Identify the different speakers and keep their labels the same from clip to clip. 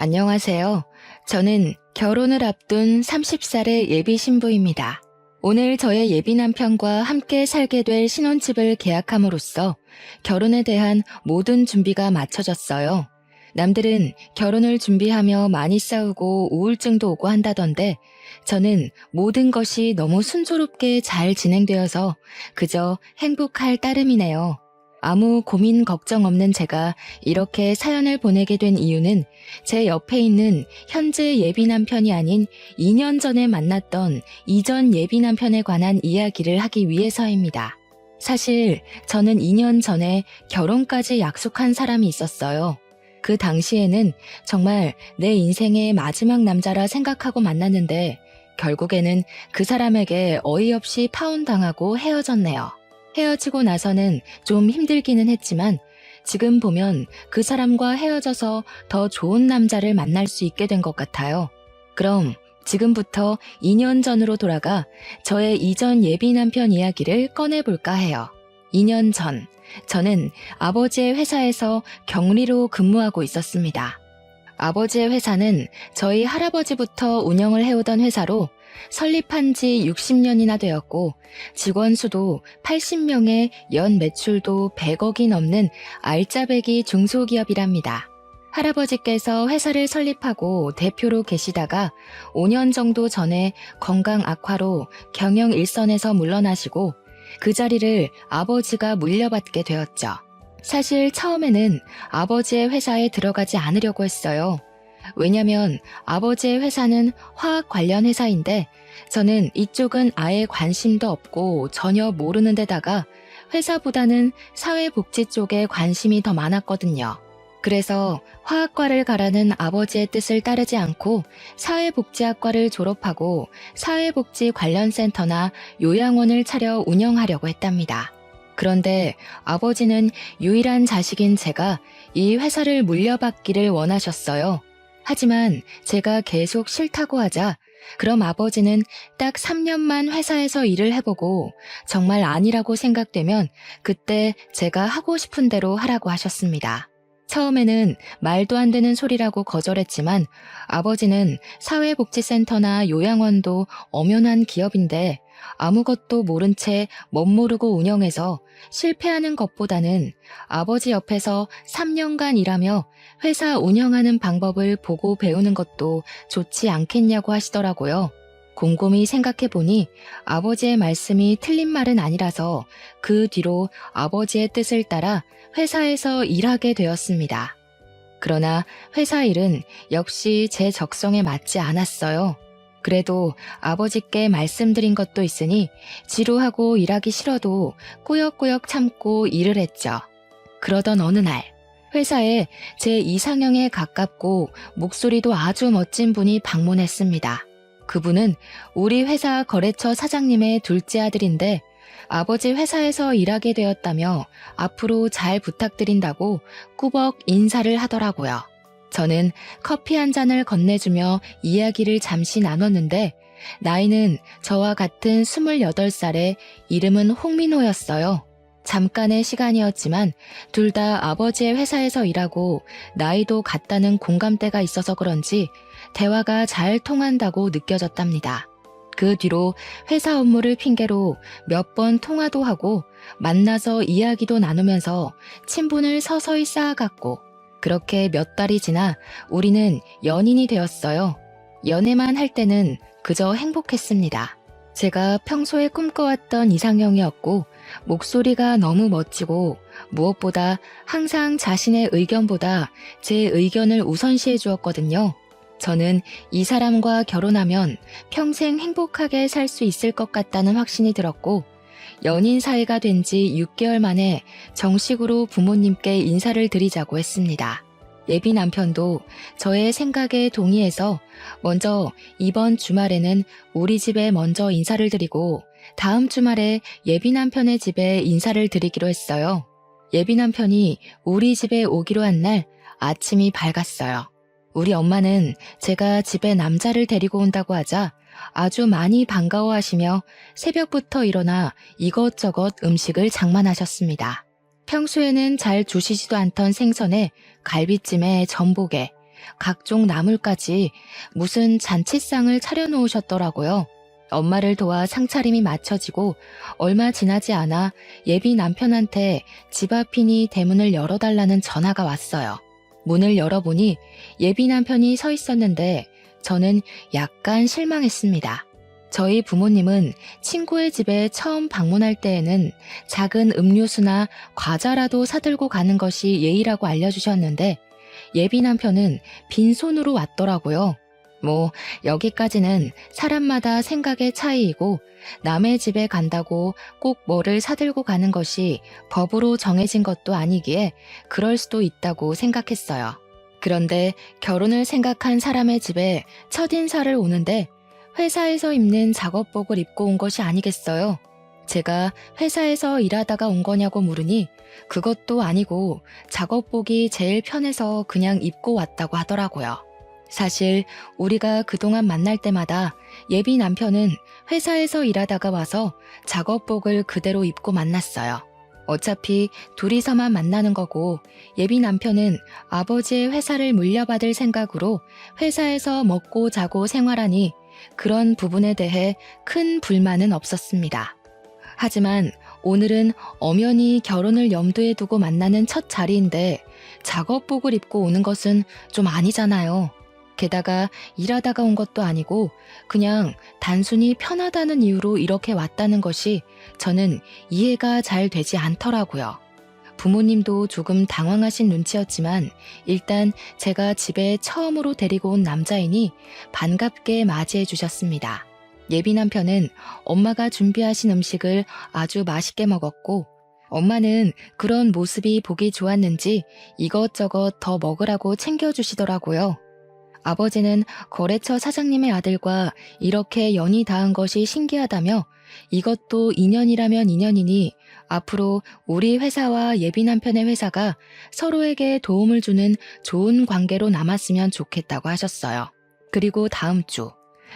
Speaker 1: 안녕하세요. 저는 결혼을 앞둔 30살의 예비 신부입니다. 오늘 저의 예비 남편과 함께 살게 될 신혼집을 계약함으로써 결혼에 대한 모든 준비가 마쳐졌어요. 남들은 결혼을 준비하며 많이 싸우고 우울증도 오고 한다던데 저는 모든 것이 너무 순조롭게 잘 진행되어서 그저 행복할 따름이네요. 아무 고민 걱정 없는 제가 이렇게 사연을 보내게 된 이유는 제 옆에 있는 현재 예비 남편이 아닌 2년 전에 만났던 이전 예비 남편에 관한 이야기를 하기 위해서입니다. 사실 저는 2년 전에 결혼까지 약속한 사람이 있었어요. 그 당시에는 정말 내 인생의 마지막 남자라 생각하고 만났는데 결국에는 그 사람에게 어이없이 파혼당하고 헤어졌네요. 헤어지고 나서는 좀 힘들기는 했지만 지금 보면 그 사람과 헤어져서 더 좋은 남자를 만날 수 있게 된 것 같아요. 그럼 지금부터 2년 전으로 돌아가 저의 이전 예비 남편 이야기를 꺼내볼까 해요. 2년 전, 저는 아버지의 회사에서 격리로 근무하고 있었습니다. 아버지의 회사는 저희 할아버지부터 운영을 해오던 회사로 설립한 지 60년이나 되었고 직원 수도 80명에 연 매출도 100억이 넘는 알짜배기 중소기업이랍니다. 할아버지께서 회사를 설립하고 대표로 계시다가 5년 정도 전에 건강 악화로 경영 일선에서 물러나시고 그 자리를 아버지가 물려받게 되었죠. 사실 처음에는 아버지의 회사에 들어가지 않으려고 했어요. 왜냐면 아버지의 회사는 화학 관련 회사인데 저는 이쪽은 아예 관심도 없고 전혀 모르는 데다가 회사보다는 사회복지 쪽에 관심이 더 많았거든요. 그래서 화학과를 가라는 아버지의 뜻을 따르지 않고 사회복지학과를 졸업하고 사회복지 관련 센터나 요양원을 차려 운영하려고 했답니다. 그런데 아버지는 유일한 자식인 제가 이 회사를 물려받기를 원하셨어요. 하지만 제가 계속 싫다고 하자 그럼 아버지는 딱 3년만 회사에서 일을 해보고 정말 아니라고 생각되면 그때 제가 하고 싶은 대로 하라고 하셨습니다. 처음에는 말도 안 되는 소리라고 거절했지만 아버지는 사회복지센터나 요양원도 엄연한 기업인데 아무것도 모른 채 멋모르고 운영해서 실패하는 것보다는 아버지 옆에서 3년간 일하며 회사 운영하는 방법을 보고 배우는 것도 좋지 않겠냐고 하시더라고요. 곰곰이 생각해보니 아버지의 말씀이 틀린 말은 아니라서 그 뒤로 아버지의 뜻을 따라 회사에서 일하게 되었습니다. 그러나 회사 일은 역시 제 적성에 맞지 않았어요. 그래도 아버지께 말씀드린 것도 있으니 지루하고 일하기 싫어도 꾸역꾸역 참고 일을 했죠. 그러던 어느 날 회사에 제 이상형에 가깝고 목소리도 아주 멋진 분이 방문했습니다. 그분은 우리 회사 거래처 사장님의 둘째 아들인데 아버지 회사에서 일하게 되었다며 앞으로 잘 부탁드린다고 꾸벅 인사를 하더라고요. 저는 커피 한 잔을 건네주며 이야기를 잠시 나눴는데 나이는 저와 같은 28살에 이름은 홍민호였어요. 잠깐의 시간이었지만 둘 다 아버지의 회사에서 일하고 나이도 같다는 공감대가 있어서 그런지 대화가 잘 통한다고 느껴졌답니다. 그 뒤로 회사 업무를 핑계로 몇 번 통화도 하고 만나서 이야기도 나누면서 친분을 서서히 쌓아갔고 그렇게 몇 달이 지나 우리는 연인이 되었어요. 연애만 할 때는 그저 행복했습니다. 제가 평소에 꿈꿔왔던 이상형이었고 목소리가 너무 멋지고 무엇보다 항상 자신의 의견보다 제 의견을 우선시해 주었거든요. 저는 이 사람과 결혼하면 평생 행복하게 살 수 있을 것 같다는 확신이 들었고 연인 사이가 된 지 6개월 만에 정식으로 부모님께 인사를 드리자고 했습니다. 예비 남편도 저의 생각에 동의해서 먼저 이번 주말에는 우리 집에 먼저 인사를 드리고 다음 주말에 예비 남편의 집에 인사를 드리기로 했어요. 예비 남편이 우리 집에 오기로 한 날 아침이 밝았어요. 우리 엄마는 제가 집에 남자를 데리고 온다고 하자 아주 많이 반가워하시며 새벽부터 일어나 이것저것 음식을 장만하셨습니다. 평소에는 잘 주시지도 않던 생선에 갈비찜에 전복에 각종 나물까지 무슨 잔치상을 차려놓으셨더라고요. 엄마를 도와 상차림이 마쳐지고 얼마 지나지 않아 예비 남편한테 집 앞이니 대문을 열어달라는 전화가 왔어요. 문을 열어보니 예비 남편이 서 있었는데 저는 약간 실망했습니다. 저희 부모님은 친구의 집에 처음 방문할 때에는 작은 음료수나 과자라도 사들고 가는 것이 예의라고 알려주셨는데 예비 남편은 빈손으로 왔더라고요. 여기까지는 사람마다 생각의 차이이고 남의 집에 간다고 꼭 뭐를 사들고 가는 것이 법으로 정해진 것도 아니기에 그럴 수도 있다고 생각했어요. 그런데 결혼을 생각한 사람의 집에 첫인사를 오는데 회사에서 입는 작업복을 입고 온 것이 아니겠어요? 제가 회사에서 일하다가 온 거냐고 물으니 그것도 아니고 작업복이 제일 편해서 그냥 입고 왔다고 하더라고요. 사실 우리가 그동안 만날 때마다 예비 남편은 회사에서 일하다가 와서 작업복을 그대로 입고 만났어요. 어차피 둘이서만 만나는 거고 예비 남편은 아버지의 회사를 물려받을 생각으로 회사에서 먹고 자고 생활하니 그런 부분에 대해 큰 불만은 없었습니다. 하지만 오늘은 엄연히 결혼을 염두에 두고 만나는 첫 자리인데 작업복을 입고 오는 것은 좀 아니잖아요. 게다가 일하다가 온 것도 아니고 그냥 단순히 편하다는 이유로 이렇게 왔다는 것이 저는 이해가 잘 되지 않더라고요. 부모님도 조금 당황하신 눈치였지만 일단 제가 집에 처음으로 데리고 온 남자이니 반갑게 맞이해 주셨습니다. 예비 남편은 엄마가 준비하신 음식을 아주 맛있게 먹었고 엄마는 그런 모습이 보기 좋았는지 이것저것 더 먹으라고 챙겨주시더라고요. 아버지는 거래처 사장님의 아들과 이렇게 연이 닿은 것이 신기하다며 이것도 인연이라면 인연이니 앞으로 우리 회사와 예비 남편의 회사가 서로에게 도움을 주는 좋은 관계로 남았으면 좋겠다고 하셨어요. 그리고 다음 주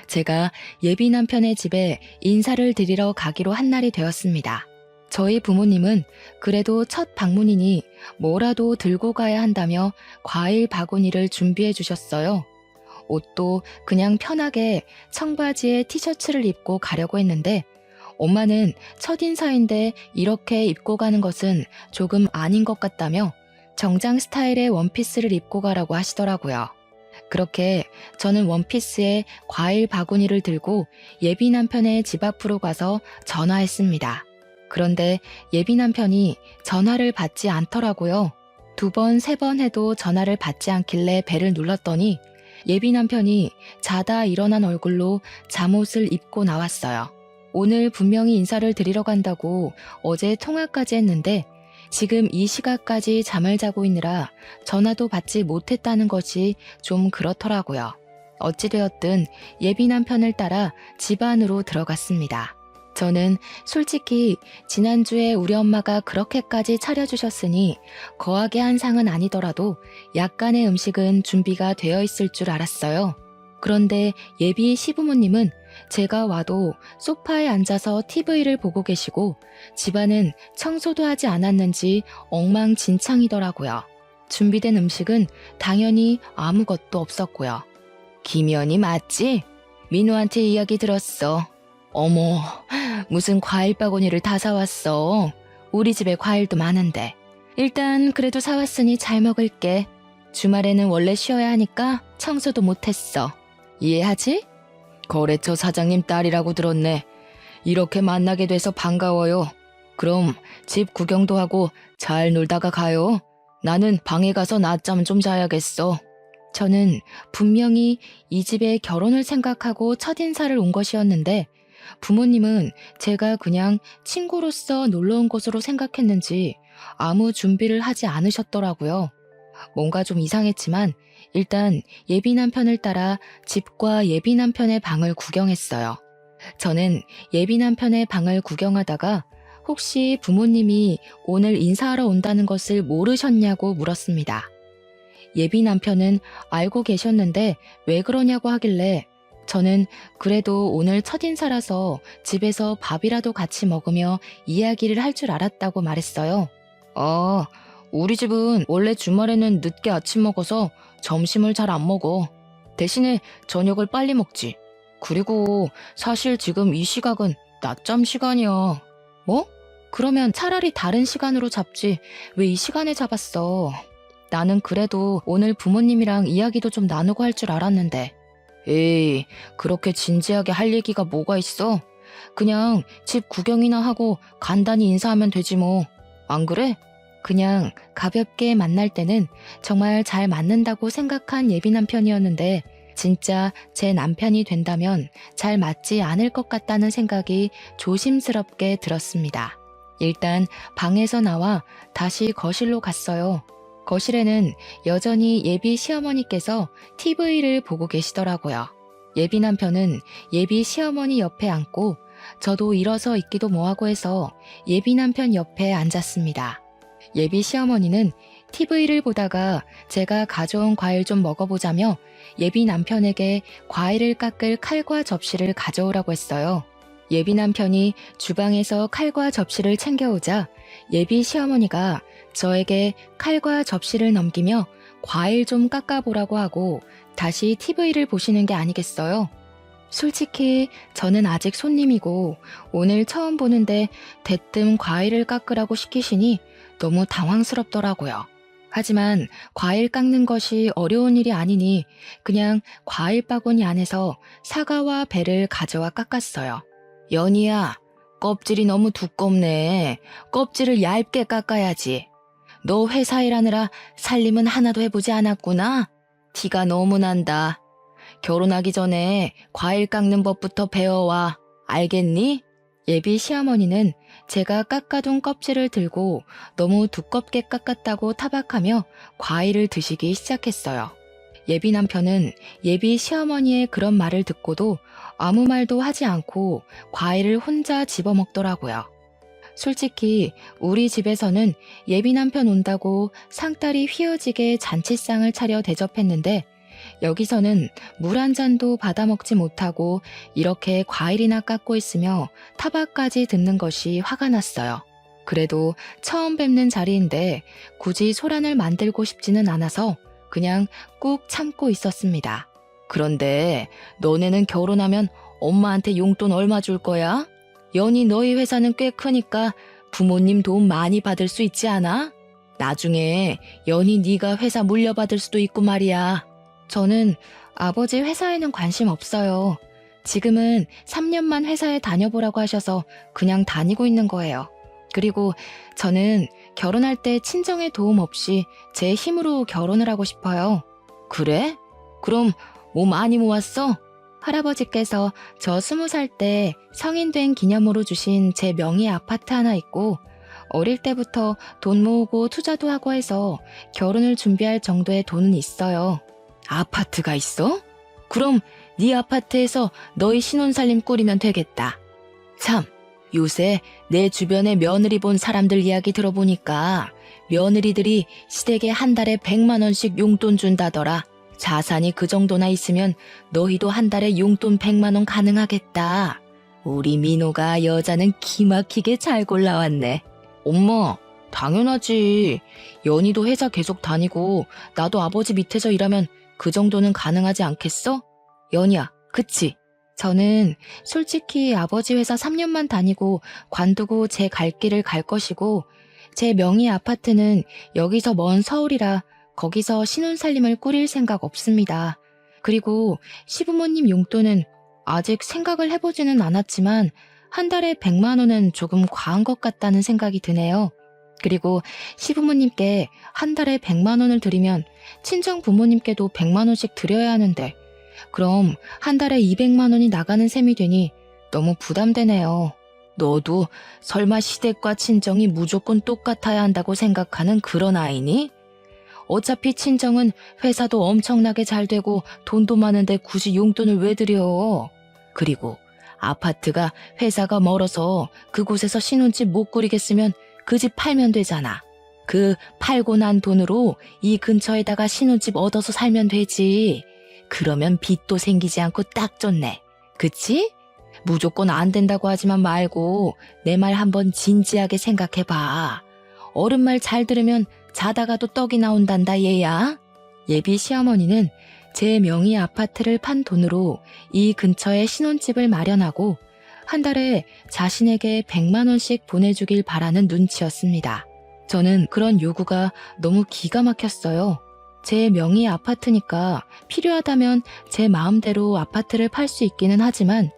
Speaker 1: 제가 예비 남편의 집에 인사를 드리러 가기로 한 날이 되었습니다. 저희 부모님은 그래도 첫 방문이니 뭐라도 들고 가야 한다며 과일 바구니를 준비해 주셨어요. 옷도 그냥 편하게 청바지에 티셔츠를 입고 가려고 했는데 엄마는 첫인사인데 이렇게 입고 가는 것은 조금 아닌 것 같다며 정장 스타일의 원피스를 입고 가라고 하시더라고요. 그렇게 저는 원피스에 과일 바구니를 들고 예비 남편의 집 앞으로 가서 전화했습니다. 그런데 예비 남편이 전화를 받지 않더라고요. 2번, 3번 해도 전화를 받지 않길래 벨을 눌렀더니 예비 남편이 자다 일어난 얼굴로 잠옷을 입고 나왔어요. 오늘 분명히 인사를 드리러 간다고 어제 통화까지 했는데 지금 이 시각까지 잠을 자고 있느라 전화도 받지 못했다는 것이 좀 그렇더라고요. 어찌되었든 예비 남편을 따라 집 안으로 들어갔습니다. 저는 솔직히 지난주에 우리 엄마가 그렇게까지 차려주셨으니 거하게 한 상은 아니더라도 약간의 음식은 준비가 되어 있을 줄 알았어요. 그런데 예비 시부모님은 제가 와도 소파에 앉아서 TV를 보고 계시고 집안은 청소도 하지 않았는지 엉망진창이더라고요. 준비된 음식은 당연히 아무것도 없었고요. 김연이 맞지? 민호한테 이야기 들었어. 어머, 무슨 과일 바구니를 다 사왔어. 우리 집에 과일도 많은데. 일단 그래도 사왔으니 잘 먹을게. 주말에는 원래 쉬어야 하니까 청소도 못했어. 이해하지? 거래처 사장님 딸이라고 들었네. 이렇게 만나게 돼서 반가워요. 그럼 집 구경도 하고 잘 놀다가 가요. 나는 방에 가서 낮잠 좀 자야겠어. 저는 분명히 이 집에 결혼을 생각하고 첫인사를 온 것이었는데 부모님은 제가 그냥 친구로서 놀러 온 것으로 생각했는지 아무 준비를 하지 않으셨더라고요. 뭔가 좀 이상했지만 일단 예비 남편을 따라 집과 예비 남편의 방을 구경했어요. 저는 예비 남편의 방을 구경하다가 혹시 부모님이 오늘 인사하러 온다는 것을 모르셨냐고 물었습니다. 예비 남편은 알고 계셨는데 왜 그러냐고 하길래 저는 그래도 오늘 첫인사라서 집에서 밥이라도 같이 먹으며 이야기를 할 줄 알았다고 말했어요. 우리 집은 원래 주말에는 늦게 아침 먹어서 점심을 잘 안 먹어. 대신에 저녁을 빨리 먹지. 그리고 사실 지금 이 시각은 낮잠 시간이야. 뭐? 그러면 차라리 다른 시간으로 잡지. 왜 이 시간에 잡았어? 나는 그래도 오늘 부모님이랑 이야기도 좀 나누고 할 줄 알았는데. 에이, 그렇게 진지하게 할 얘기가 뭐가 있어? 그냥 집 구경이나 하고 간단히 인사하면 되지 뭐. 안 그래? 그냥 가볍게 만날 때는 정말 잘 맞는다고 생각한 예비 남편이었는데 진짜 제 남편이 된다면 잘 맞지 않을 것 같다는 생각이 조심스럽게 들었습니다. 일단 방에서 나와 다시 거실로 갔어요. 거실에는 여전히 예비 시어머니께서 TV를 보고 계시더라고요. 예비 남편은 예비 시어머니 옆에 앉고 저도 일어서 있기도 뭐하고 해서 예비 남편 옆에 앉았습니다. 예비 시어머니는 TV를 보다가 제가 가져온 과일 좀 먹어보자며 예비 남편에게 과일을 깎을 칼과 접시를 가져오라고 했어요. 예비 남편이 주방에서 칼과 접시를 챙겨오자 예비 시어머니가 저에게 칼과 접시를 넘기며 과일 좀 깎아보라고 하고 다시 TV를 보시는 게 아니겠어요? 솔직히 저는 아직 손님이고 오늘 처음 보는데 대뜸 과일을 깎으라고 시키시니 너무 당황스럽더라고요. 하지만 과일 깎는 것이 어려운 일이 아니니 그냥 과일 바구니 안에서 사과와 배를 가져와 깎았어요. 연희야, 껍질이 너무 두껍네. 껍질을 얇게 깎아야지. 너 회사 일하느라 살림은 하나도 해보지 않았구나? 티가 너무 난다. 결혼하기 전에 과일 깎는 법부터 배워와. 알겠니? 예비 시어머니는 제가 깎아둔 껍질을 들고 너무 두껍게 깎았다고 타박하며 과일을 드시기 시작했어요. 예비 남편은 예비 시어머니의 그런 말을 듣고도 아무 말도 하지 않고 과일을 혼자 집어먹더라고요. 솔직히 우리 집에서는 예비 남편 온다고 상다리 휘어지게 잔치상을 차려 대접했는데 여기서는 물 한 잔도 받아 먹지 못하고 이렇게 과일이나 깎고 있으며 타박까지 듣는 것이 화가 났어요. 그래도 처음 뵙는 자리인데 굳이 소란을 만들고 싶지는 않아서 그냥 꾹 참고 있었습니다. 그런데 너네는 결혼하면 엄마한테 용돈 얼마 줄 거야? 연희 너희 회사는 꽤 크니까 부모님 도움 많이 받을 수 있지 않아? 나중에 연희 네가 회사 물려받을 수도 있고 말이야. 저는 아버지 회사에는 관심 없어요. 지금은 3년만 회사에 다녀보라고 하셔서 그냥 다니고 있는 거예요. 그리고 저는 결혼할 때 친정의 도움 없이 제 힘으로 결혼을 하고 싶어요. 그래? 그럼 뭐 많이 모았어? 할아버지께서 저 20살 때 성인 된 기념으로 주신 제 명의 아파트 하나 있고 어릴 때부터 돈 모으고 투자도 하고 해서 결혼을 준비할 정도의 돈은 있어요. 아파트가 있어? 그럼 네 아파트에서 너희 신혼살림 꾸리면 되겠다. 참, 요새 내 주변에 며느리 본 사람들 이야기 들어보니까 며느리들이 시댁에 한 달에 100만 원씩 용돈 준다더라. 자산이 그 정도나 있으면 너희도 한 달에 용돈 100만 원 가능하겠다. 우리 민호가 여자는 기막히게 잘 골라왔네. 엄마, 당연하지. 연희도 회사 계속 다니고 나도 아버지 밑에서 일하면 그 정도는 가능하지 않겠어? 연희야, 그치? 저는 솔직히 아버지 회사 3년만 다니고 관두고 제 갈 길을 갈 것이고 제 명의 아파트는 여기서 먼 서울이라 거기서 신혼살림을 꾸릴 생각 없습니다. 그리고 시부모님 용돈은 아직 생각을 해보지는 않았지만 한 달에 100만 원은 조금 과한 것 같다는 생각이 드네요. 그리고 시부모님께 한 달에 100만 원을 드리면 친정 부모님께도 100만 원씩 드려야 하는데 그럼 한 달에 200만 원이 나가는 셈이 되니 너무 부담되네요. 너도 설마 시댁과 친정이 무조건 똑같아야 한다고 생각하는 그런 아이니? 어차피 친정은 회사도 엄청나게 잘 되고 돈도 많은데 굳이 용돈을 왜 드려? 그리고 아파트가 회사가 멀어서 그곳에서 신혼집 못 꾸리겠으면 그 집 팔면 되잖아. 그 팔고 난 돈으로 이 근처에다가 신혼집 얻어서 살면 되지. 그러면 빚도 생기지 않고 딱 좋네. 그치? 무조건 안 된다고 하지만 말고 내 말 한번 진지하게 생각해봐. 어른 말 잘 들으면 자다가도 떡이 나온단다 얘야. 예비 시어머니는 제 명의 아파트를 판 돈으로 이 근처에 신혼집을 마련하고 한 달에 자신에게 100만 원씩 보내주길 바라는 눈치였습니다. 저는 그런 요구가 너무 기가 막혔어요. 제 명의 아파트니까 필요하다면 제 마음대로 아파트를 팔 수 있기는 하지만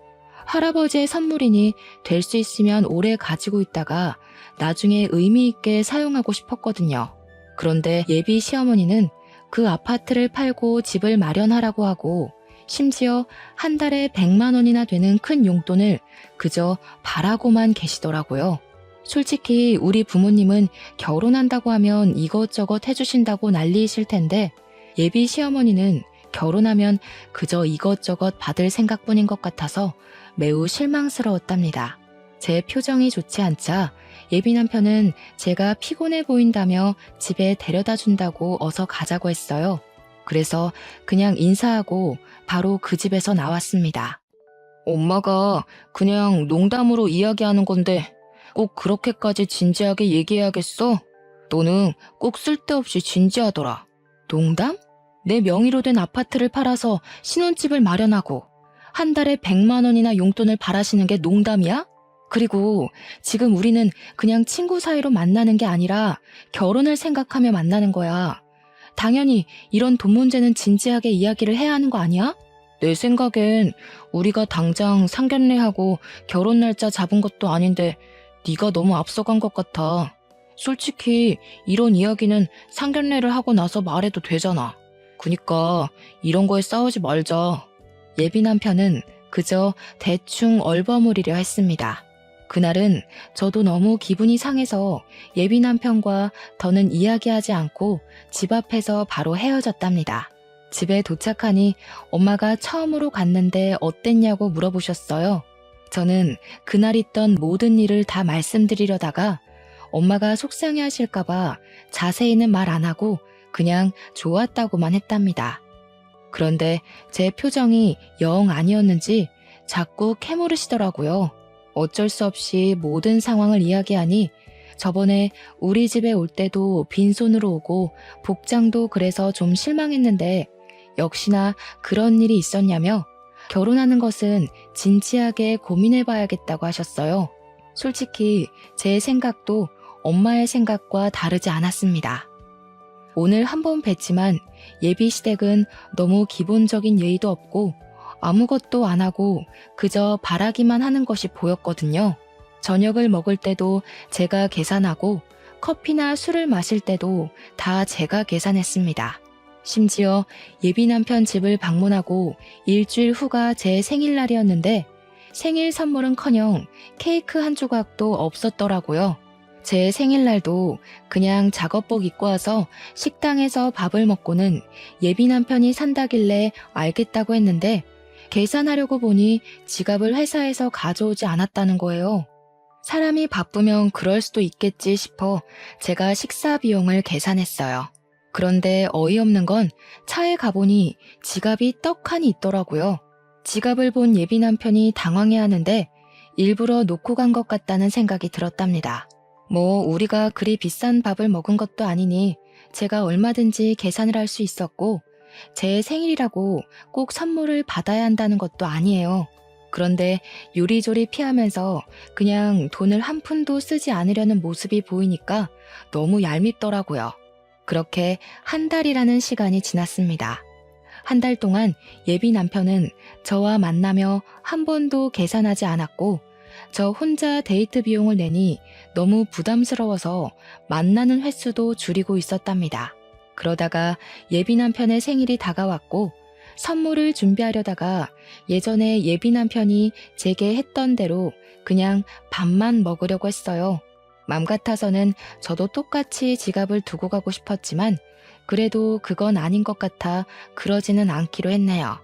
Speaker 1: 할아버지의 선물이니 될 수 있으면 오래 가지고 있다가 나중에 의미 있게 사용하고 싶었거든요. 그런데 예비 시어머니는 그 아파트를 팔고 집을 마련하라고 하고 심지어 한 달에 100만 원이나 되는 큰 용돈을 그저 바라고만 계시더라고요. 솔직히 우리 부모님은 결혼한다고 하면 이것저것 해주신다고 난리이실 텐데 예비 시어머니는 결혼하면 그저 이것저것 받을 생각뿐인 것 같아서 매우 실망스러웠답니다. 제 표정이 좋지 않자 예비 남편은 제가 피곤해 보인다며 집에 데려다 준다고 어서 가자고 했어요. 그래서 그냥 인사하고 바로 그 집에서 나왔습니다. 엄마가 그냥 농담으로 이야기하는 건데 꼭 그렇게까지 진지하게 얘기해야겠어? 너는 꼭 쓸데없이 진지하더라. 농담? 내 명의로 된 아파트를 팔아서 신혼집을 마련하고 한 달에 100만 원이나 용돈을 바라시는 게 농담이야? 그리고 지금 우리는 그냥 친구 사이로 만나는 게 아니라 결혼을 생각하며 만나는 거야. 당연히 이런 돈 문제는 진지하게 이야기를 해야 하는 거 아니야? 내 생각엔 우리가 당장 상견례하고 결혼 날짜 잡은 것도 아닌데 네가 너무 앞서간 것 같아. 솔직히 이런 이야기는 상견례를 하고 나서 말해도 되잖아. 그니까 이런 거에 싸우지 말자. 예비 남편은 그저 대충 얼버무리려 했습니다. 그날은 저도 너무 기분이 상해서 예비 남편과 더는 이야기하지 않고 집 앞에서 바로 헤어졌답니다. 집에 도착하니 엄마가 처음으로 갔는데 어땠냐고 물어보셨어요. 저는 그날 있던 모든 일을 다 말씀드리려다가 엄마가 속상해 하실까봐 자세히는 말 안 하고 그냥 좋았다고만 했답니다. 그런데 제 표정이 영 아니었는지 자꾸 캐물으시더라고요. 어쩔 수 없이 모든 상황을 이야기하니 저번에 우리 집에 올 때도 빈손으로 오고 복장도 그래서 좀 실망했는데 역시나 그런 일이 있었냐며 결혼하는 것은 진지하게 고민해봐야겠다고 하셨어요. 솔직히 제 생각도 엄마의 생각과 다르지 않았습니다. 오늘 한 번 뵀지만 예비 시댁은 너무 기본적인 예의도 없고 아무것도 안 하고 그저 바라기만 하는 것이 보였거든요. 저녁을 먹을 때도 제가 계산하고 커피나 술을 마실 때도 다 제가 계산했습니다. 심지어 예비 남편 집을 방문하고 일주일 후가 제 생일날이었는데 생일 선물은커녕 케이크 한 조각도 없었더라고요. 제 생일날도 그냥 작업복 입고 와서 식당에서 밥을 먹고는 예비 남편이 산다길래 알겠다고 했는데 계산하려고 보니 지갑을 회사에서 가져오지 않았다는 거예요. 사람이 바쁘면 그럴 수도 있겠지 싶어 제가 식사 비용을 계산했어요. 그런데 어이없는 건 차에 가보니 지갑이 떡하니 있더라고요. 지갑을 본 예비 남편이 당황해하는데 일부러 놓고 간 것 같다는 생각이 들었답니다. 뭐 우리가 그리 비싼 밥을 먹은 것도 아니니 제가 얼마든지 계산을 할 수 있었고 제 생일이라고 꼭 선물을 받아야 한다는 것도 아니에요. 그런데 요리조리 피하면서 그냥 돈을 한 푼도 쓰지 않으려는 모습이 보이니까 너무 얄밉더라고요. 그렇게 한 달이라는 시간이 지났습니다. 한 달 동안 예비 남편은 저와 만나며 한 번도 계산하지 않았고 저 혼자 데이트 비용을 내니 너무 부담스러워서 만나는 횟수도 줄이고 있었답니다. 그러다가 예비 남편의 생일이 다가왔고 선물을 준비하려다가 예전에 예비 남편이 제게 했던 대로 그냥 밥만 먹으려고 했어요. 맘 같아서는 저도 똑같이 지갑을 두고 가고 싶었지만 그래도 그건 아닌 것 같아 그러지는 않기로 했네요.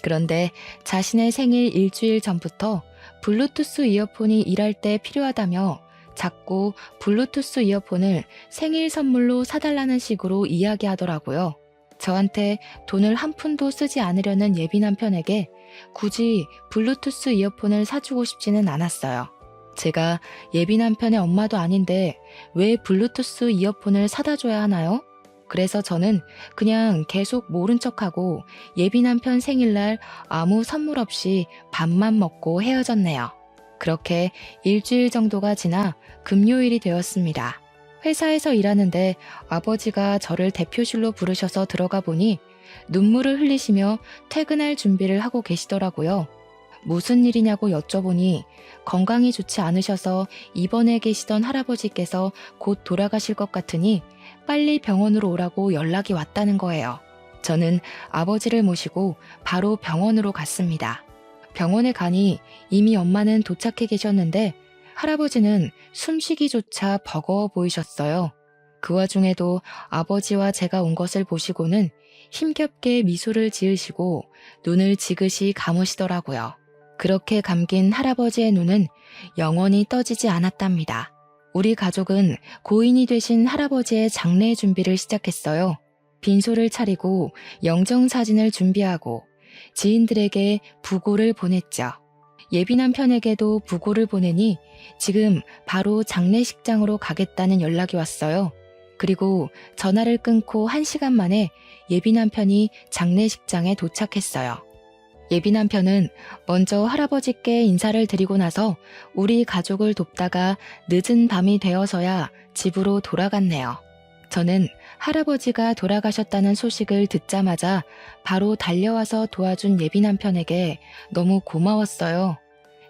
Speaker 1: 그런데 자신의 생일 일주일 전부터 블루투스 이어폰이 일할 때 필요하다며 자꾸 블루투스 이어폰을 생일 선물로 사달라는 식으로 이야기하더라고요. 저한테 돈을 한 푼도 쓰지 않으려는 예비 남편에게 굳이 블루투스 이어폰을 사주고 싶지는 않았어요. 제가 예비 남편의 엄마도 아닌데 왜 블루투스 이어폰을 사다 줘야 하나요? 그래서 저는 그냥 계속 모른 척하고 예비 남편 생일날 아무 선물 없이 밥만 먹고 헤어졌네요. 그렇게 일주일 정도가 지나 금요일이 되었습니다. 회사에서 일하는데 아버지가 저를 대표실로 부르셔서 들어가 보니 눈물을 흘리시며 퇴근할 준비를 하고 계시더라고요. 무슨 일이냐고 여쭤보니 건강이 좋지 않으셔서 입원해 계시던 할아버지께서 곧 돌아가실 것 같으니 빨리 병원으로 오라고 연락이 왔다는 거예요. 저는 아버지를 모시고 바로 병원으로 갔습니다. 병원에 가니 이미 엄마는 도착해 계셨는데 할아버지는 숨쉬기조차 버거워 보이셨어요. 그 와중에도 아버지와 제가 온 것을 보시고는 힘겹게 미소를 지으시고 눈을 지그시 감으시더라고요. 그렇게 감긴 할아버지의 눈은 영원히 떠지지 않았답니다. 우리 가족은 고인이 되신 할아버지의 장례 준비를 시작했어요. 빈소를 차리고 영정사진을 준비하고 지인들에게 부고를 보냈죠. 예비 남편에게도 부고를 보내니 지금 바로 장례식장으로 가겠다는 연락이 왔어요. 그리고 전화를 끊고 1시간 만에 예비 남편이 장례식장에 도착했어요. 예비 남편은 먼저 할아버지께 인사를 드리고 나서 우리 가족을 돕다가 늦은 밤이 되어서야 집으로 돌아갔네요. 저는 할아버지가 돌아가셨다는 소식을 듣자마자 바로 달려와서 도와준 예비 남편에게 너무 고마웠어요.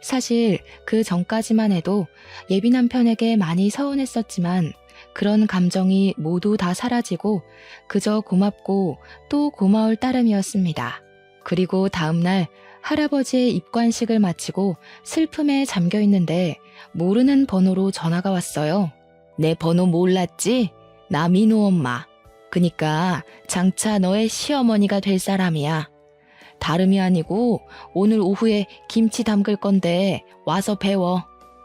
Speaker 1: 사실 그 전까지만 해도 예비 남편에게 많이 서운했었지만 그런 감정이 모두 다 사라지고 그저 고맙고 또 고마울 따름이었습니다. 그리고 다음날 할아버지의 입관식을 마치고 슬픔에 잠겨 있는데 모르는 번호로 전화가 왔어요. 내 번호 몰랐지? 나 민호 엄마. 그니까 장차 너의 시어머니가 될 사람이야. 다름이 아니고 오늘 오후에 김치 담글 건데 와서 배워.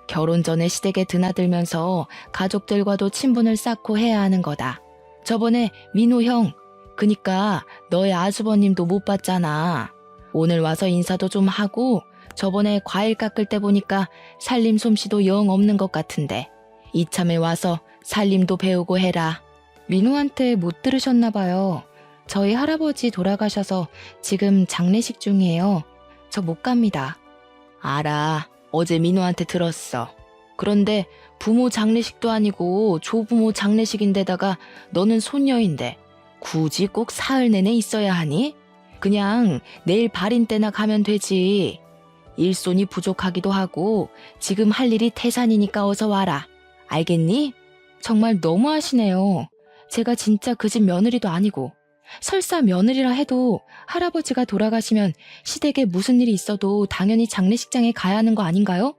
Speaker 1: 결혼 전에 시댁에 드나들면서 가족들과도 친분을 쌓고 해야 하는 거다. 저번에 민호 형, 그니까 너의 아주버님도 못 봤잖아. 오늘 와서 인사도 좀 하고 저번에 과일 깎을 때 보니까 살림 솜씨도 영 없는 것 같은데 이참에 와서 살림도 배우고 해라. 민호한테 못 들으셨나 봐요. 저희 할아버지 돌아가셔서 지금 장례식 중이에요. 저 못 갑니다. 알아. 어제 민호한테 들었어. 그런데 부모 장례식도 아니고 조부모 장례식인데다가 너는 손녀인데 굳이 꼭 사흘 내내 있어야 하니? 그냥 내일 발인 때나 가면 되지. 일손이 부족하기도 하고 지금 할 일이 태산이니까 어서 와라. 알겠니? 정말 너무하시네요. 제가 진짜 그 집 며느리도 아니고 설사 며느리라 해도 할아버지가 돌아가시면 시댁에 무슨 일이 있어도 당연히 장례식장에 가야 하는 거 아닌가요?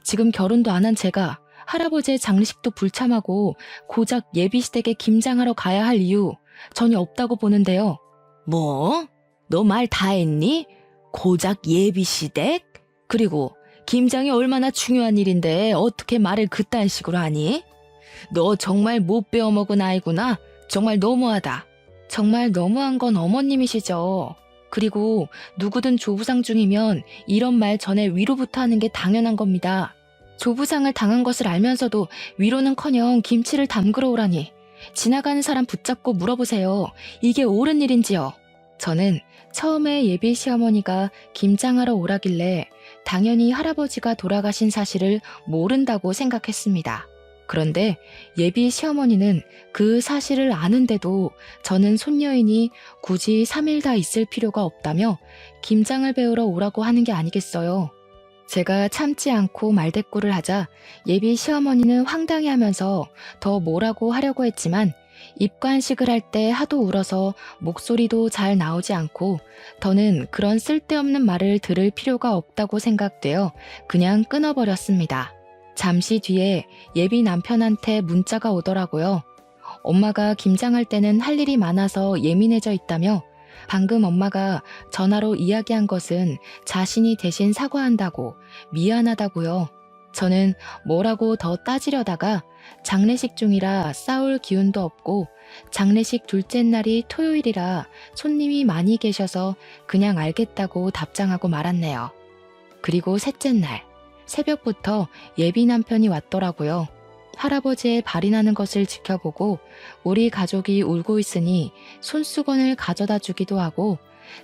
Speaker 1: 지금 결혼도 안 한 제가 할아버지의 장례식도 불참하고 고작 예비시댁에 김장하러 가야 할 이유 전혀 없다고 보는데요. 뭐? 너 말 다 했니? 고작 예비시댁? 그리고 김장이 얼마나 중요한 일인데 어떻게 말을 그딴 식으로 하니? 너 정말 못 배워먹은 아이구나. 정말 너무하다. 정말 너무한 건 어머님이시죠. 그리고 누구든 조부상 중이면 이런 말 전에 위로부터 하는 게 당연한 겁니다. 조부상을 당한 것을 알면서도 위로는커녕 김치를 담그러 오라니. 지나가는 사람 붙잡고 물어보세요. 이게 옳은 일인지요? 저는 처음에 예비 시어머니가 김장하러 오라길래 당연히 할아버지가 돌아가신 사실을 모른다고 생각했습니다. 그런데 예비 시어머니는 그 사실을 아는데도 저는 손녀이니 굳이 3일 다 있을 필요가 없다며 김장을 배우러 오라고 하는 게 아니겠어요. 제가 참지 않고 말대꾸를 하자 예비 시어머니는 황당해하면서 더 뭐라고 하려고 했지만 입관식을 할 때 하도 울어서 목소리도 잘 나오지 않고 더는 그런 쓸데없는 말을 들을 필요가 없다고 생각되어 그냥 끊어버렸습니다. 잠시 뒤에 예비 남편한테 문자가 오더라고요. 엄마가 김장할 때는 할 일이 많아서 예민해져 있다며 방금 엄마가 전화로 이야기한 것은 자신이 대신 사과한다고 미안하다고요. 저는 뭐라고 더 따지려다가 장례식 중이라 싸울 기운도 없고 장례식 둘째 날이 토요일이라 손님이 많이 계셔서 그냥 알겠다고 답장하고 말았네요. 그리고 셋째 날 새벽부터 예비 남편이 왔더라고요. 할아버지의 발이 나는 것을 지켜보고 우리 가족이 울고 있으니 손수건을 가져다 주기도 하고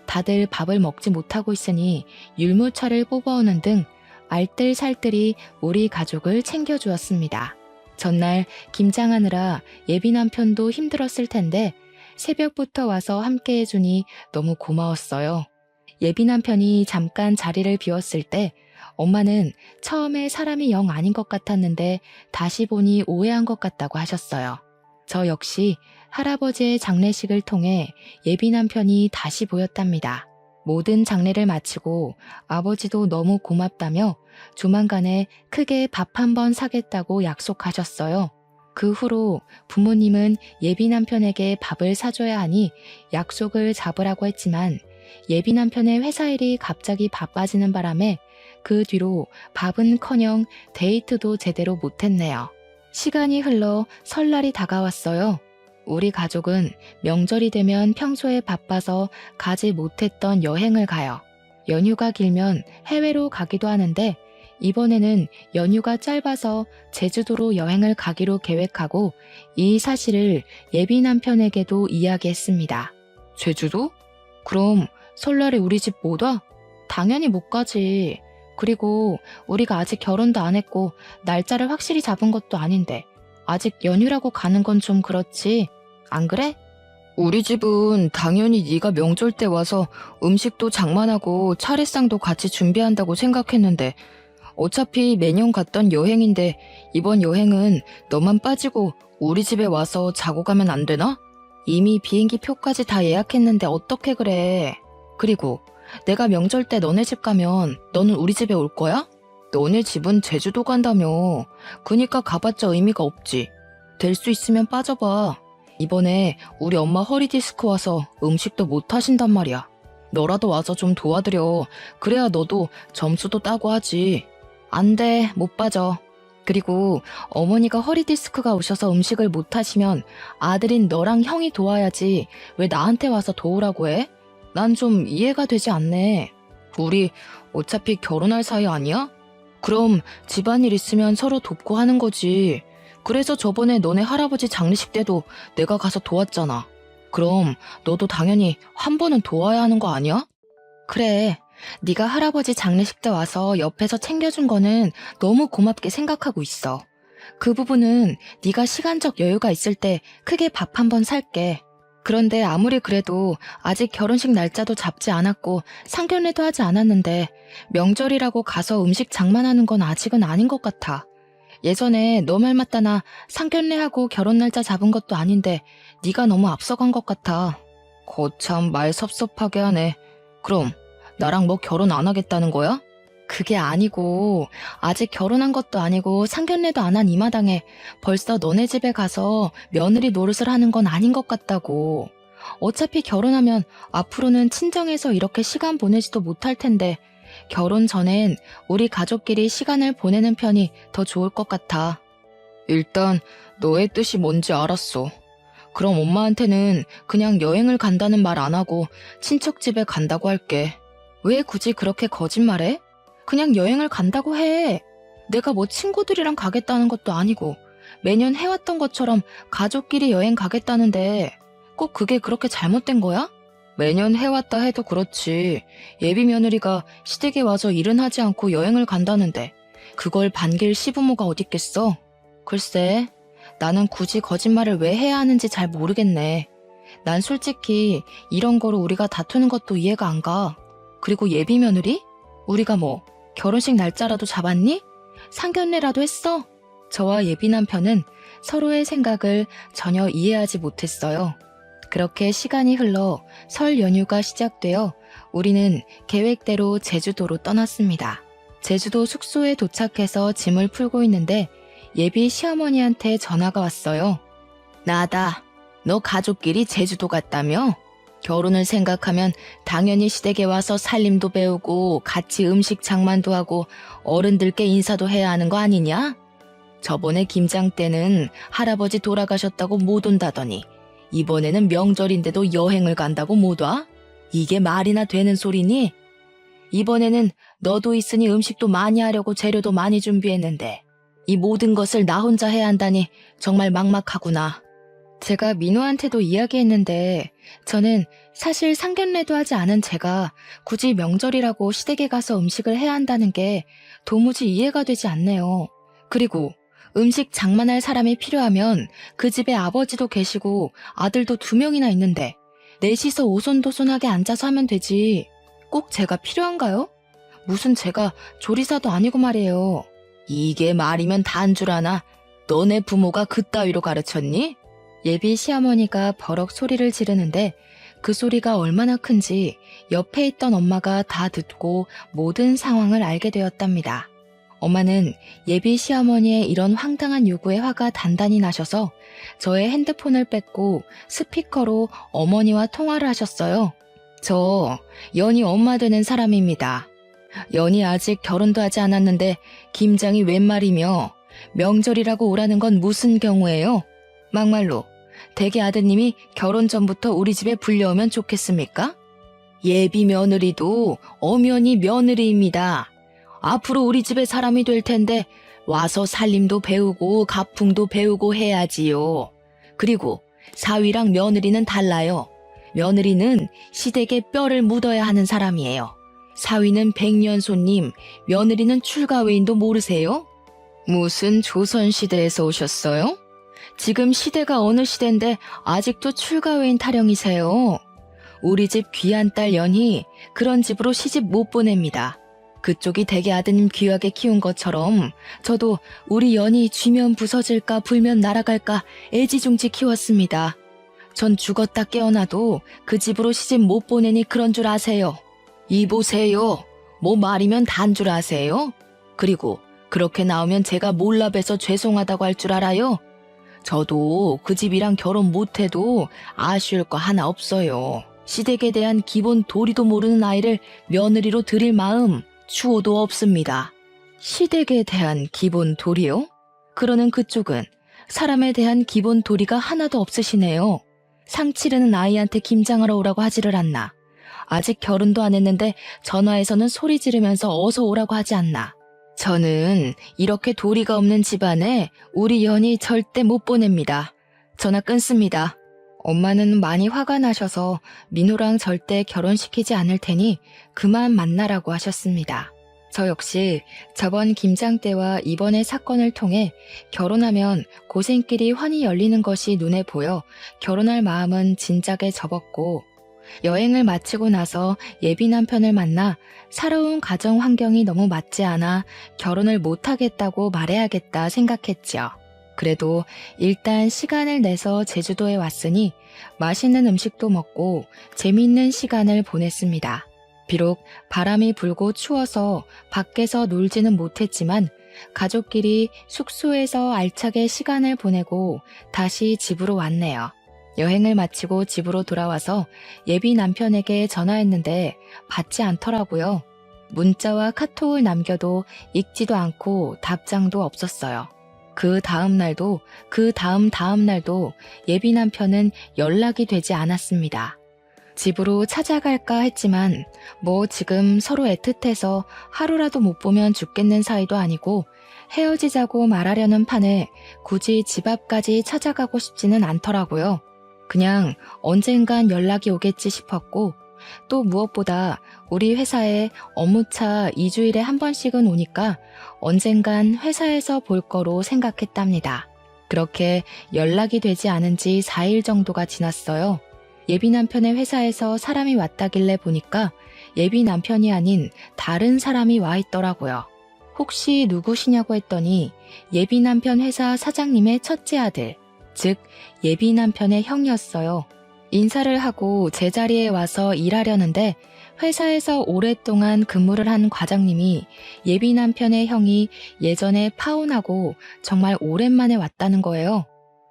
Speaker 1: 다들 밥을 먹지 못하고 있으니 율무차를 뽑아오는 등 알뜰살뜰히 우리 가족을 챙겨주었습니다. 전날 김장하느라 예비 남편도 힘들었을 텐데 새벽부터 와서 함께 해주니 너무 고마웠어요. 예비 남편이 잠깐 자리를 비웠을 때 엄마는 처음에 사람이 영 아닌 것 같았는데 다시 보니 오해한 것 같다고 하셨어요. 저 역시 할아버지의 장례식을 통해 예비 남편이 다시 보였답니다. 모든 장례를 마치고 아버지도 너무 고맙다며 조만간에 크게 밥 한 번 사겠다고 약속하셨어요. 그 후로 부모님은 예비 남편에게 밥을 사줘야 하니 약속을 잡으라고 했지만 예비 남편의 회사 일이 갑자기 바빠지는 바람에 그 뒤로 밥은커녕 데이트도 제대로 못했네요. 시간이 흘러 설날이 다가왔어요. 우리 가족은 명절이 되면 평소에 바빠서 가지 못했던 여행을 가요. 연휴가 길면 해외로 가기도 하는데 이번에는 연휴가 짧아서 제주도로 여행을 가기로 계획하고 이 사실을 예비 남편에게도 이야기했습니다. 제주도? 그럼 설날에 우리 집 못 와? 당연히 못 가지. 그리고 우리가 아직 결혼도 안 했고 날짜를 확실히 잡은 것도 아닌데 아직 연휴라고 가는 건 좀 그렇지. 안 그래? 우리 집은 당연히 네가 명절 때 와서 음식도 장만하고 차례상도 같이 준비한다고 생각했는데 어차피 매년 갔던 여행인데 이번 여행은 너만 빠지고 우리 집에 와서 자고 가면 안 되나? 이미 비행기 표까지 다 예약했는데 어떻게 그래? 그리고 내가 명절 때 너네 집 가면 너는 우리 집에 올 거야? 너네 집은 제주도 간다며. 그니까 가봤자 의미가 없지. 될 수 있으면 빠져봐. 이번에 우리 엄마 허리 디스크 와서 음식도 못 하신단 말이야. 너라도 와서 좀 도와드려. 그래야 너도 점수도 따고 하지. 안 돼, 못 빠져. 그리고 어머니가 허리 디스크가 오셔서 음식을 못 하시면 아들인 너랑 형이 도와야지 왜 나한테 와서 도우라고 해? 난 좀 이해가 되지 않네. 우리 어차피 결혼할 사이 아니야? 그럼 집안일 있으면 서로 돕고 하는 거지. 그래서 저번에 너네 할아버지 장례식 때도 내가 가서 도왔잖아. 그럼 너도 당연히 한 번은 도와야 하는 거 아니야? 그래. 네가 할아버지 장례식 때 와서 옆에서 챙겨준 거는 너무 고맙게 생각하고 있어. 그 부분은 네가 시간적 여유가 있을 때 크게 밥 한 번 살게. 그런데 아무리 그래도 아직 결혼식 날짜도 잡지 않았고 상견례도 하지 않았는데 명절이라고 가서 음식 장만하는 건 아직은 아닌 것 같아. 예전에 너 말 맞다 나 상견례하고 결혼 날짜 잡은 것도 아닌데 네가 너무 앞서간 것 같아. 거참 말 섭섭하게 하네. 그럼 나랑 뭐 결혼 안 하겠다는 거야? 그게 아니고 아직 결혼한 것도 아니고 상견례도 안 한 이 마당에 벌써 너네 집에 가서 며느리 노릇을 하는 건 아닌 것 같다고. 어차피 결혼하면 앞으로는 친정에서 이렇게 시간 보내지도 못할 텐데 결혼 전엔 우리 가족끼리 시간을 보내는 편이 더 좋을 것 같아. 일단 너의 뜻이 뭔지 알았어. 그럼 엄마한테는 그냥 여행을 간다는 말 안 하고 친척 집에 간다고 할게. 왜 굳이 그렇게 거짓말해? 그냥 여행을 간다고 해. 내가 뭐 친구들이랑 가겠다는 것도 아니고 매년 해왔던 것처럼 가족끼리 여행 가겠다는데 꼭 그게 그렇게 잘못된 거야? 매년 해왔다 해도 그렇지. 예비 며느리가 시댁에 와서 일은 하지 않고 여행을 간다는데 그걸 반길 시부모가 어딨겠어? 글쎄, 나는 굳이 거짓말을 왜 해야 하는지 잘 모르겠네. 난 솔직히 이런 거로 우리가 다투는 것도 이해가 안 가. 그리고 예비 며느리? 우리가 뭐 결혼식 날짜라도 잡았니? 상견례라도 했어? 저와 예비 남편은 서로의 생각을 전혀 이해하지 못했어요. 그렇게 시간이 흘러 설 연휴가 시작되어 우리는 계획대로 제주도로 떠났습니다. 제주도 숙소에 도착해서 짐을 풀고 있는데 예비 시어머니한테 전화가 왔어요. 나다. 너 가족끼리 제주도 갔다며? 결혼을 생각하면 당연히 시댁에 와서 살림도 배우고 같이 음식 장만도 하고 어른들께 인사도 해야 하는 거 아니냐? 저번에 김장 때는 할아버지 돌아가셨다고 못 온다더니 이번에는 명절인데도 여행을 간다고 못 와? 이게 말이나 되는 소리니? 이번에는 너도 있으니 음식도 많이 하려고 재료도 많이 준비했는데 이 모든 것을 나 혼자 해야 한다니 정말 막막하구나. 제가 민호한테도 이야기했는데 저는 사실 상견례도 하지 않은 제가 굳이 명절이라고 시댁에 가서 음식을 해야 한다는 게 도무지 이해가 되지 않네요. 그리고 음식 장만할 사람이 필요하면 그 집에 아버지도 계시고 아들도 2명이나 있는데 넷이서 오손도손하게 앉아서 하면 되지. 꼭 제가 필요한가요? 무슨 제가 조리사도 아니고 말이에요. 이게 말이면 다인 줄 아나? 너네 부모가 그따위로 가르쳤니? 예비 시어머니가 버럭 소리를 지르는데 그 소리가 얼마나 큰지 옆에 있던 엄마가 다 듣고 모든 상황을 알게 되었답니다. 엄마는 예비 시어머니의 이런 황당한 요구에 화가 단단히 나셔서 저의 핸드폰을 뺏고 스피커로 어머니와 통화를 하셨어요. 저 연희 엄마 되는 사람입니다. 연희 아직 결혼도 하지 않았는데 김장이 웬 말이며 명절이라고 오라는 건 무슨 경우예요? 막말로 대개 아드님이 결혼 전부터 우리 집에 불려오면 좋겠습니까? 예비 며느리도 엄연히 며느리입니다. 앞으로 우리 집에 사람이 될 텐데 와서 살림도 배우고 가풍도 배우고 해야지요. 그리고 사위랑 며느리는 달라요. 며느리는 시댁에 뼈를 묻어야 하는 사람이에요. 사위는 백년손님, 며느리는 출가외인도 모르세요? 무슨 조선시대에서 오셨어요? 지금 시대가 어느 시대인데 아직도 출가외인 타령이세요. 우리 집 귀한 딸 연희 그런 집으로 시집 못 보냅니다. 그쪽이 대개 아드님 귀하게 키운 것처럼 저도 우리 연희 쥐면 부서질까 불면 날아갈까 애지중지 키웠습니다. 전 죽었다 깨어나도 그 집으로 시집 못 보내니 그런 줄 아세요. 이보세요. 뭐 말이면 단 줄 아세요? 그리고 그렇게 나오면 제가 몰라봬서 죄송하다고 할 줄 알아요? 저도 그 집이랑 결혼 못해도 아쉬울 거 하나 없어요. 시댁에 대한 기본 도리도 모르는 아이를 며느리로 들일 마음 추호도 없습니다. 시댁에 대한 기본 도리요? 그러는 그쪽은 사람에 대한 기본 도리가 하나도 없으시네요. 상 치르는 아이한테 김장하러 오라고 하지를 않나. 아직 결혼도 안 했는데 전화해서는 소리 지르면서 어서 오라고 하지 않나. 저는 이렇게 도리가 없는 집안에 우리 연희 절대 못 보냅니다. 전화 끊습니다. 엄마는 많이 화가 나셔서 민호랑 절대 결혼시키지 않을 테니 그만 만나라고 하셨습니다. 저 역시 저번 김장 때와 이번의 사건을 통해 결혼하면 고생길이 환히 열리는 것이 눈에 보여 결혼할 마음은 진작에 접었고 여행을 마치고 나서 예비 남편을 만나 살아온 가정 환경이 너무 맞지 않아 결혼을 못하겠다고 말해야겠다 생각했죠. 그래도 일단 시간을 내서 제주도에 왔으니 맛있는 음식도 먹고 재미있는 시간을 보냈습니다. 비록 바람이 불고 추워서 밖에서 놀지는 못했지만 가족끼리 숙소에서 알차게 시간을 보내고 다시 집으로 왔네요. 여행을 마치고 집으로 돌아와서 예비 남편에게 전화했는데 받지 않더라고요. 문자와 카톡을 남겨도 읽지도 않고 답장도 없었어요. 그 다음 날도 그 다음 날도 예비 남편은 연락이 되지 않았습니다. 집으로 찾아갈까 했지만 뭐 지금 서로 애틋해서 하루라도 못 보면 죽겠는 사이도 아니고 헤어지자고 말하려는 판에 굳이 집 앞까지 찾아가고 싶지는 않더라고요. 그냥 언젠간 연락이 오겠지 싶었고 또 무엇보다 우리 회사에 업무차 2주일에 한 번씩은 오니까 언젠간 회사에서 볼 거로 생각했답니다. 그렇게 연락이 되지 않은 지 4일 정도가 지났어요. 예비 남편의 회사에서 사람이 왔다길래 보니까 예비 남편이 아닌 다른 사람이 와 있더라고요. 혹시 누구시냐고 했더니 예비 남편 회사 사장님의 첫째 아들, 즉 예비 남편의 형이었어요. 인사를 하고 제자리에 와서 일하려는데 회사에서 오랫동안 근무를 한 과장님이 예비 남편의 형이 예전에 파혼하고 정말 오랜만에 왔다는 거예요.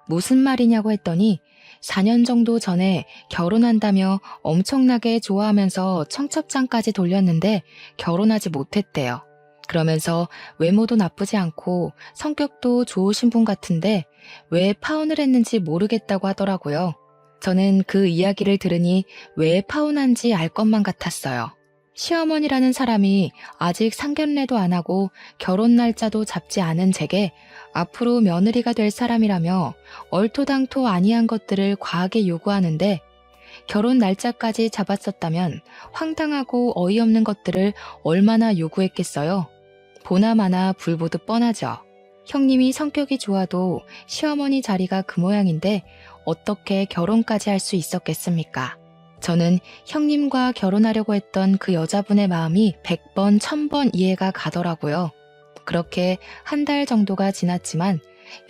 Speaker 1: 무슨 말이냐고 했더니 4년 정도 전에 결혼한다며 엄청나게 좋아하면서 청첩장까지 돌렸는데 결혼하지 못했대요. 그러면서 외모도 나쁘지 않고 성격도 좋으신 분 같은데 왜 파혼을 했는지 모르겠다고 하더라고요. 저는 그 이야기를 들으니 왜 파혼한지 알 것만 같았어요. 시어머니라는 사람이 아직 상견례도 안 하고 결혼 날짜도 잡지 않은 제게 앞으로 며느리가 될 사람이라며 얼토당토 아니한 것들을 과하게 요구하는데 결혼 날짜까지 잡았었다면 황당하고 어이없는 것들을 얼마나 요구했겠어요. 보나마나 불보듯 뻔하죠. 형님이 성격이 좋아도 시어머니 자리가 그 모양인데 어떻게 결혼까지 할 수 있었겠습니까? 저는 형님과 결혼하려고 했던 그 여자분의 마음이 100번, 1000번 이해가 가더라고요. 그렇게 한 달 정도가 지났지만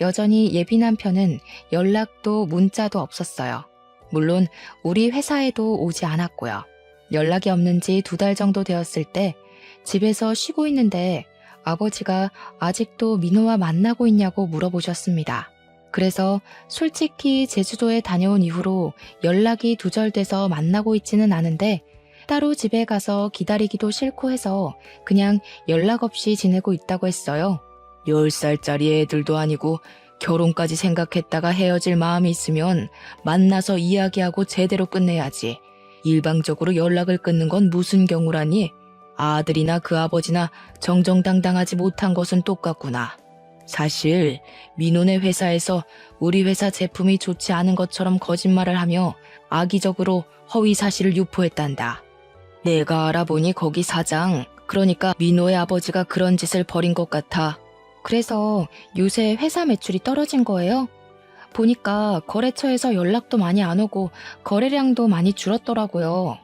Speaker 1: 여전히 예비 남편은 연락도 문자도 없었어요. 물론 우리 회사에도 오지 않았고요. 연락이 없는 지 2달 정도 되었을 때 집에서 쉬고 있는데 아버지가 아직도 민호와 만나고 있냐고 물어보셨습니다. 그래서 솔직히 제주도에 다녀온 이후로 연락이 두절돼서 만나고 있지는 않은데 따로 집에 가서 기다리기도 싫고 해서 그냥 연락 없이 지내고 있다고 했어요. 10살짜리 애들도 아니고 결혼까지 생각했다가 헤어질 마음이 있으면 만나서 이야기하고 제대로 끝내야지. 일방적으로 연락을 끊는 건 무슨 경우라니? 아들이나 그 아버지나 정정당당하지 못한 것은 똑같구나. 사실 민호네 회사에서 우리 회사 제품이 좋지 않은 것처럼 거짓말을 하며 악의적으로 허위 사실을 유포했단다. 내가 알아보니 거기 사장, 그러니까 민호의 아버지가 그런 짓을 벌인 것 같아. 그래서 요새 회사 매출이 떨어진 거예요? 보니까 거래처에서 연락도 많이 안 오고 거래량도 많이 줄었더라고요.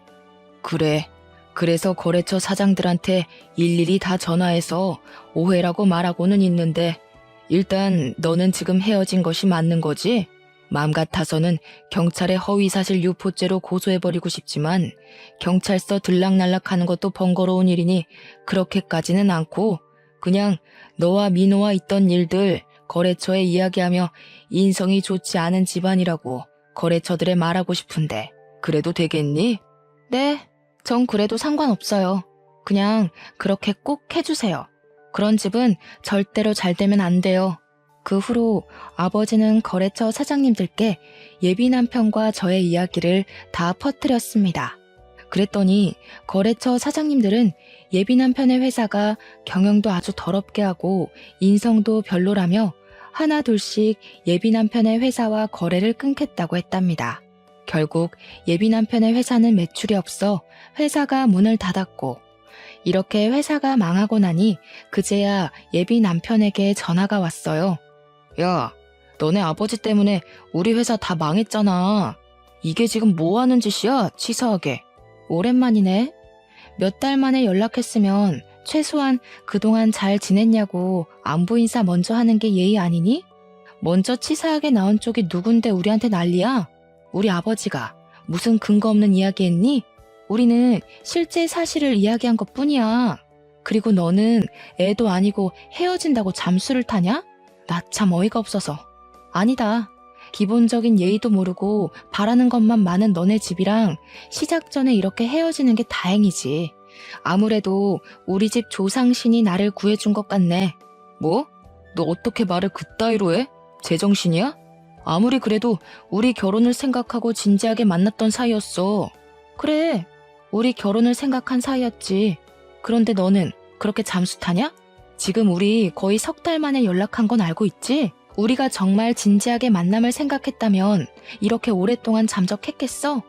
Speaker 1: 그래. 그래서 거래처 사장들한테 일일이 다 전화해서 오해라고 말하고는 있는데 일단 너는 지금 헤어진 것이 맞는 거지? 마음 같아서는 경찰에 허위사실 유포죄로 고소해버리고 싶지만 경찰서 들락날락하는 것도 번거로운 일이니 그렇게까지는 않고 그냥 너와 민호와 있던 일들 거래처에 이야기하며 인성이 좋지 않은 집안이라고 거래처들에 말하고 싶은데 그래도 되겠니? 네, 전 그래도 상관없어요. 그냥 그렇게 꼭 해주세요. 그런 집은 절대로 잘 되면 안 돼요. 그 후로 아버지는 거래처 사장님들께 예비 남편과 저의 이야기를 다 퍼뜨렸습니다. 그랬더니 거래처 사장님들은 예비 남편의 회사가 경영도 아주 더럽게 하고 인성도 별로라며 하나 둘씩 예비 남편의 회사와 거래를 끊겠다고 했답니다. 결국 예비 남편의 회사는 매출이 없어 회사가 문을 닫았고 이렇게 회사가 망하고 나니 그제야 예비 남편에게 전화가 왔어요. 야, 너네 아버지 때문에 우리 회사 다 망했잖아. 이게 지금 뭐 하는 짓이야, 치사하게. 오랜만이네. 몇 달 만에 연락했으면 최소한 그동안 잘 지냈냐고 안부 인사 먼저 하는 게 예의 아니니? 먼저 치사하게 나온 쪽이 누군데 우리한테 난리야? 우리 아버지가 무슨 근거 없는 이야기 했니? 우리는 실제 사실을 이야기한 것 뿐이야. 그리고 너는 애도 아니고 헤어진다고 잠수를 타냐? 나 참 어이가 없어서. 아니다. 기본적인 예의도 모르고 바라는 것만 많은 너네 집이랑 시작 전에 이렇게 헤어지는 게 다행이지. 아무래도 우리 집 조상신이 나를 구해준 것 같네. 뭐? 너 어떻게 말을 그따위로 해? 제정신이야? 아무리 그래도 우리 결혼을 생각하고 진지하게 만났던 사이였어. 그래, 우리 결혼을 생각한 사이였지. 그런데 너는 그렇게 잠수 타냐? 지금 우리 거의 3달 만에 연락한 건 알고 있지? 우리가 정말 진지하게 만남을 생각했다면 이렇게 오랫동안 잠적했겠어?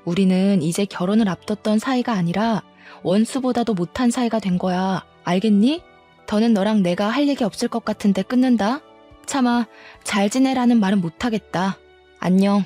Speaker 1: 우리는 이제 결혼을 앞뒀던 사이가 아니라 원수보다도 못한 사이가 된 거야. 알겠니? 더는 너랑 내가 할 얘기 없을 것 같은데 끊는다. 차마 잘 지내라는 말은 못하겠다. 안녕.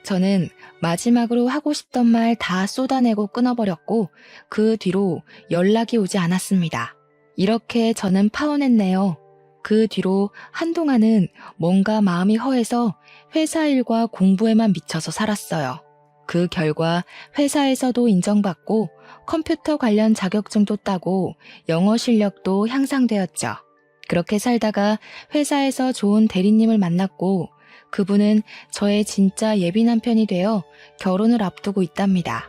Speaker 1: 저는 마지막으로 하고 싶던 말 다 쏟아내고 끊어버렸고 그 뒤로 연락이 오지 않았습니다. 이렇게 저는 파혼했네요. 그 뒤로 한동안은 뭔가 마음이 허해서 회사 일과 공부에만 미쳐서 살았어요. 그 결과 회사에서도 인정받고 컴퓨터 관련 자격증도 따고 영어 실력도 향상되었죠. 그렇게 살다가 회사에서 좋은 대리님을 만났고 그분은 저의 진짜 예비 남편이 되어 결혼을 앞두고 있답니다.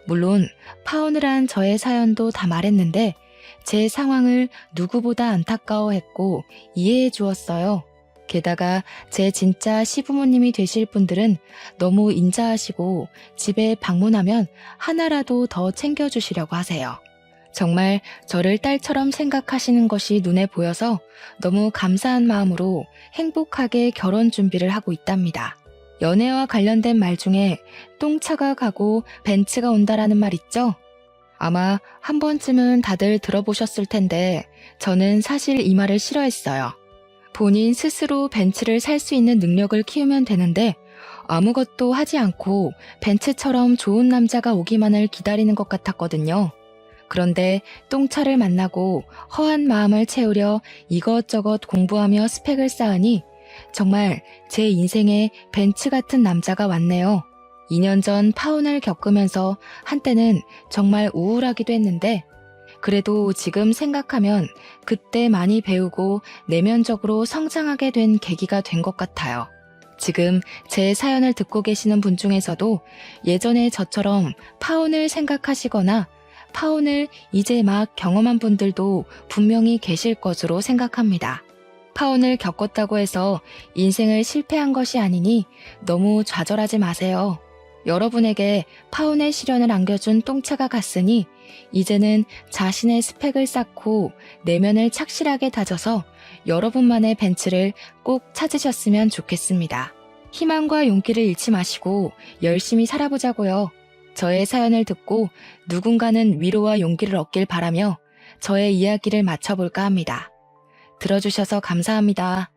Speaker 1: 물론 파혼을 한 저의 사연도 다 말했는데 제 상황을 누구보다 안타까워했고 이해해 주었어요. 게다가 제 진짜 시부모님이 되실 분들은 너무 인자하시고 집에 방문하면 하나라도 더 챙겨주시려고 하세요. 정말 저를 딸처럼 생각하시는 것이 눈에 보여서 너무 감사한 마음으로 행복하게 결혼 준비를 하고 있답니다. 연애와 관련된 말 중에 똥차가 가고 벤츠가 온다라는 말 있죠? 아마 한 번쯤은 다들 들어보셨을 텐데 저는 사실 이 말을 싫어했어요. 본인 스스로 벤츠를 살 수 있는 능력을 키우면 되는데 아무것도 하지 않고 벤츠처럼 좋은 남자가 오기만을 기다리는 것 같았거든요. 그런데 똥차를 만나고 허한 마음을 채우려 이것저것 공부하며 스펙을 쌓으니 정말 제 인생에 벤츠 같은 남자가 왔네요. 2년 전 파혼을 겪으면서 한때는 정말 우울하기도 했는데 그래도 지금 생각하면 그때 많이 배우고 내면적으로 성장하게 된 계기가 된 것 같아요. 지금 제 사연을 듣고 계시는 분 중에서도 예전에 저처럼 파혼을 생각하시거나 파혼을 이제 막 경험한 분들도 분명히 계실 것으로 생각합니다. 파혼을 겪었다고 해서 인생을 실패한 것이 아니니 너무 좌절하지 마세요. 여러분에게 파혼의 시련을 안겨준 똥차가 갔으니 이제는 자신의 스펙을 쌓고 내면을 착실하게 다져서 여러분만의 벤츠를 꼭 찾으셨으면 좋겠습니다. 희망과 용기를 잃지 마시고 열심히 살아보자고요. 저의 사연을 듣고 누군가는 위로와 용기를 얻길 바라며 저의 이야기를 마쳐볼까 합니다. 들어주셔서 감사합니다.